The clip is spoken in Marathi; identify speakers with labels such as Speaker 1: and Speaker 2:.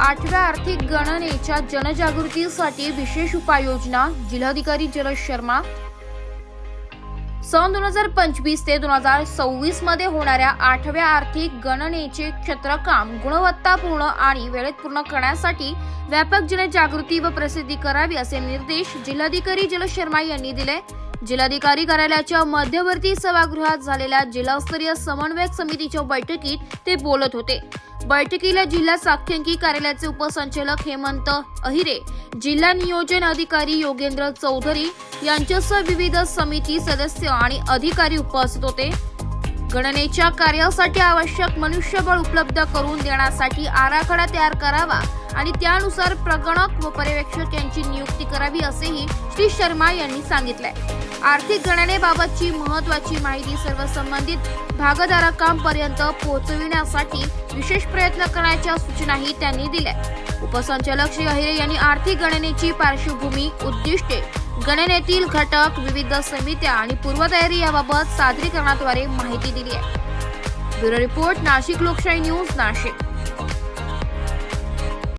Speaker 1: 8व्या आर्थिक गणनेच्या जनजागृतीसाठी विशेष उपाययोजना जिल्हाधिकारी जलज शर्मा। सन 2025 ते 2026 मध्ये होणाऱ्या 8व्या आर्थिक गणनेचे क्षेत्रकाम गुणवत्तापूर्ण आणि वेळेत पूर्ण करण्यासाठी व्यापक जनजागृती व प्रसिद्धी करावी असे निर्देश जिल्हाधिकारी जलज शर्मा यांनी दिले। जिल्हाधिकारी कार्यालयाच्या मध्यवर्ती सभागृहात झालेल्या जिल्हास्तरीय समन्वयक समितीच्या बैठकीत ते बोलत होते। बैठकीला जिल्हा सांख्यिकी कार्यालयाचे उपसंचालक हेमंत अहिरे, जिल्हा नियोजन अधिकारी योगेंद्र चौधरी यांच्यासह विविध समिती सदस्य आणि अधिकारी उपस्थित होते। गणनेच्या कार्यासाठी आवश्यक मनुष्यबळ उपलब्ध करून देण्यासाठी आराखडा तयार करावा आणि त्यानुसार प्रगणक व पर्यवेक्षक यांची नियुक्ती करावी असेही श्री शर्मा यांनी सांगितले। आर्थिक गणनेबाबतची महत्त्वाची माहिती सर्व संबंधित भागधारकांपर्यंत पोहोचविण्यासाठी विशेष प्रयत्न करण्याच्या सूचनाही त्यांनी दिल्या। उपसंचालक श्री अहिरे यांनी आर्थिक गणनेची पार्श्वभूमी, उद्दिष्टे, गणनेतील घटक, विविध समित्या आणि पूर्वतयारी याबाबत सादरीकरणाद्वारे माहिती दिली आहे। ब्युरो रिपोर्ट, नाशिक लोकशाही न्यूज, नाशिक।